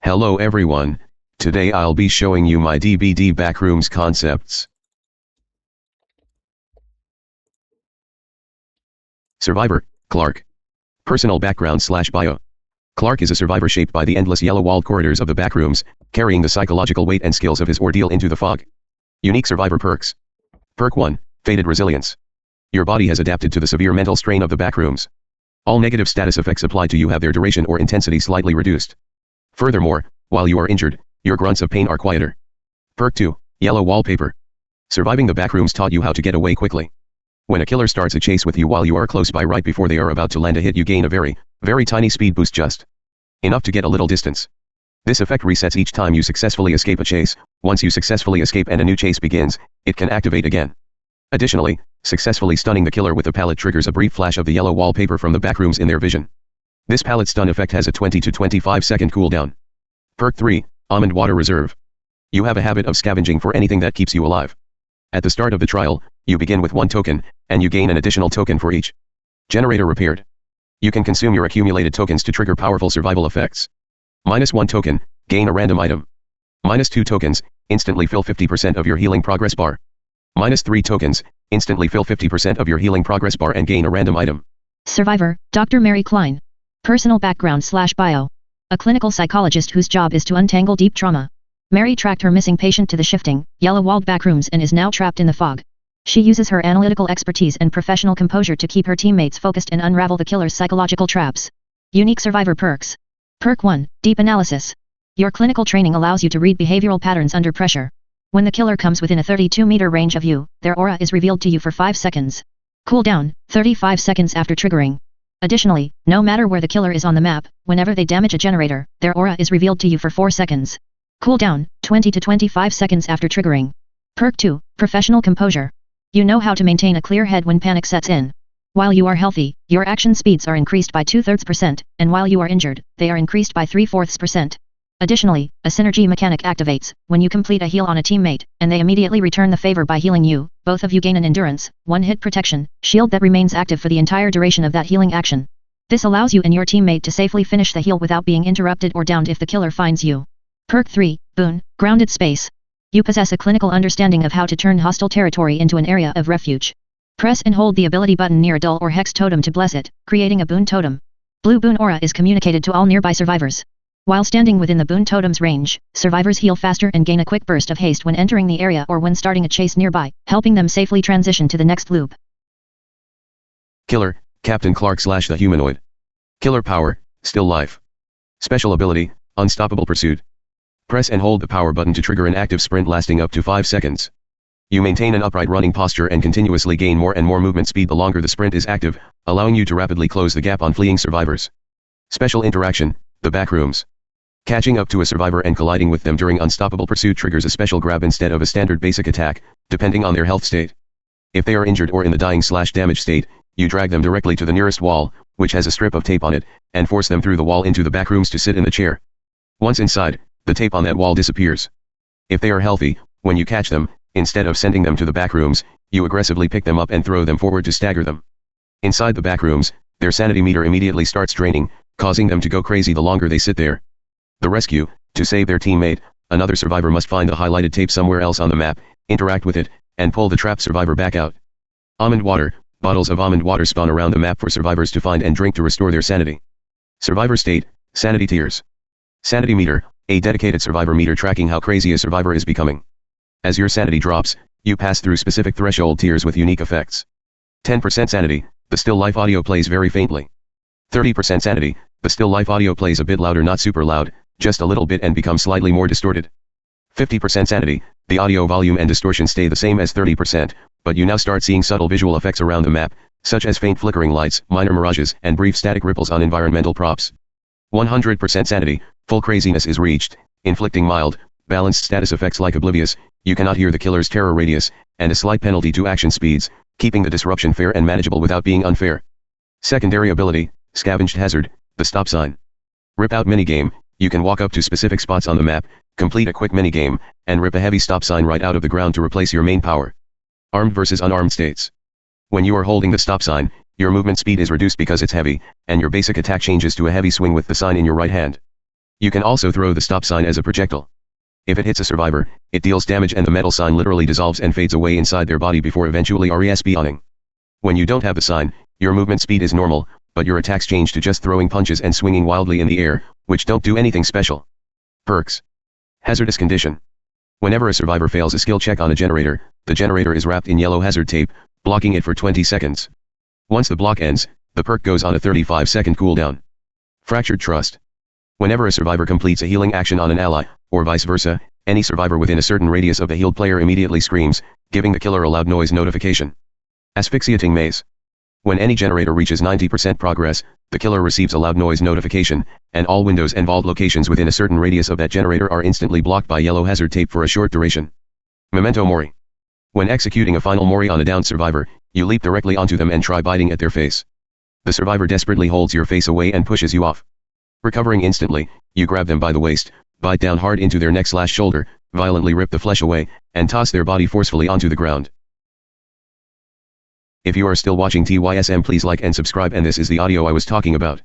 Hello everyone, today I'll be showing you my Daylight Backrooms concepts. Survivor, Clark. Personal background/bio. Clark is a survivor shaped by the endless yellow-walled corridors of the backrooms, carrying the psychological weight and skills of his ordeal into the fog. Unique survivor perks. Perk 1, Faded Resilience. Your body has adapted to the severe mental strain of the backrooms. All negative status effects applied to you have their duration or intensity slightly reduced. Furthermore, while you are injured, your grunts of pain are quieter. Perk 2, Yellow Wallpaper. Surviving the backrooms taught you how to get away quickly. When a killer starts a chase with you while you are close by right before they are about to land a hit, you gain a very tiny speed boost, just enough to get a little distance. This effect resets each time you successfully escape a chase. Once you successfully escape and a new chase begins, it can activate again. Additionally, successfully stunning the killer with a pallet triggers a brief flash of the yellow wallpaper from the backrooms in their vision. This pallet stun effect has a 20 to 25 second cooldown. Perk 3, Almond Water Reserve. You have a habit of scavenging for anything that keeps you alive. At the start of the trial, you begin with 1 token, and you gain an additional token for each generator repaired. You can consume your accumulated tokens to trigger powerful survival effects. -1 token, gain a random item. -2 tokens, instantly fill 50% of your healing progress bar. -3 tokens, instantly fill 50% of your healing progress bar and gain a random item. Survivor, Dr. Mary Klein. Personal background/bio. A clinical psychologist whose job is to untangle deep trauma. Mary tracked her missing patient to the shifting, yellow-walled backrooms and is now trapped in the fog. She uses her analytical expertise and professional composure to keep her teammates focused and unravel the killer's psychological traps. Unique survivor perks. Perk 1, Deep Analysis. Your clinical training allows you to read behavioral patterns under pressure. When the killer comes within a 32-meter range of you, their aura is revealed to you for 5 seconds. Cooldown, 35 seconds after triggering. Additionally, no matter where the killer is on the map, whenever they damage a generator, their aura is revealed to you for 4 seconds. Cooldown, 20 to 25 seconds after triggering. Perk 2, Professional Composure. You know how to maintain a clear head when panic sets in. While you are healthy, your action speeds are increased by 2/3%, and while you are injured, they are increased by 3/4%. Additionally, a synergy mechanic activates when you complete a heal on a teammate, and they immediately return the favor by healing you. Both of you gain an endurance, 1-hit protection, shield that remains active for the entire duration of that healing action. This allows you and your teammate to safely finish the heal without being interrupted or downed if the killer finds you. Perk 3, Boon, Grounded Space. You possess a clinical understanding of how to turn hostile territory into an area of refuge. Press and hold the ability button near a dull or hex totem to bless it, creating a boon totem. Blue boon aura is communicated to all nearby survivors. While standing within the boon totem's range, survivors heal faster and gain a quick burst of haste when entering the area or when starting a chase nearby, helping them safely transition to the next loop. Killer, Captain Clark/the Humanoid. Killer power, Still Life. Special ability, Unstoppable Pursuit. Press and hold the power button to trigger an active sprint lasting up to 5 seconds. You maintain an upright running posture and continuously gain more and more movement speed the longer the sprint is active, allowing you to rapidly close the gap on fleeing survivors. Special interaction, the backrooms. Catching up to a survivor and colliding with them during Unstoppable Pursuit triggers a special grab instead of a standard basic attack, depending on their health state. If they are injured or in the dying/damaged state, you drag them directly to the nearest wall, which has a strip of tape on it, and force them through the wall into the backrooms to sit in the chair. Once inside, the tape on that wall disappears. If they are healthy, when you catch them, instead of sending them to the backrooms, you aggressively pick them up and throw them forward to stagger them. Inside the backrooms, their sanity meter immediately starts draining, causing them to go crazy the longer they sit there. The rescue, to save their teammate, another survivor must find the highlighted tape somewhere else on the map, interact with it, and pull the trapped survivor back out. Almond Water, bottles of almond water spawn around the map for survivors to find and drink to restore their sanity. Survivor state, sanity tiers. Sanity meter, a dedicated survivor meter tracking how crazy a survivor is becoming. As your sanity drops, you pass through specific threshold tiers with unique effects. 10% sanity, the still life audio plays very faintly. 30% sanity, the still life audio plays a bit louder, not super loud, just a little bit, and becomes slightly more distorted. 50% sanity, the audio volume and distortion stay the same as 30%, but you now start seeing subtle visual effects around the map, such as faint flickering lights, minor mirages, and brief static ripples on environmental props. 100% sanity, full craziness is reached, inflicting mild, balanced status effects like oblivious, you cannot hear the killer's terror radius, and a slight penalty to action speeds, keeping the disruption fair and manageable without being unfair. Secondary ability, Scavenged Hazard, the stop sign. Rip out minigame, you can walk up to specific spots on the map, complete a quick minigame, and rip a heavy stop sign right out of the ground to replace your main power. Armed versus unarmed states. When you are holding the stop sign, your movement speed is reduced because it's heavy, and your basic attack changes to a heavy swing with the sign in your right hand. You can also throw the stop sign as a projectile. If it hits a survivor, it deals damage and the metal sign literally dissolves and fades away inside their body before eventually respawning. When you don't have the sign, your movement speed is normal, but your attacks change to just throwing punches and swinging wildly in the air, which don't do anything special. Perks. Hazardous condition. Whenever a survivor fails a skill check on a generator, the generator is wrapped in yellow hazard tape, blocking it for 20 seconds. Once the block ends, the perk goes on a 35-second cooldown. Fractured trust. Whenever a survivor completes a healing action on an ally, or vice versa, any survivor within a certain radius of the healed player immediately screams, giving the killer a loud noise notification. Asphyxiating maze. When any generator reaches 90% progress, the killer receives a loud noise notification, and all windows and vault locations within a certain radius of that generator are instantly blocked by yellow hazard tape for a short duration. Memento Mori. When executing a final Mori on a downed survivor, you leap directly onto them and try biting at their face. The survivor desperately holds your face away and pushes you off. Recovering instantly, you grab them by the waist, bite down hard into their neck/shoulder, violently rip the flesh away, and toss their body forcefully onto the ground. If you are still watching TYSM, please like and subscribe, and this is the audio I was talking about.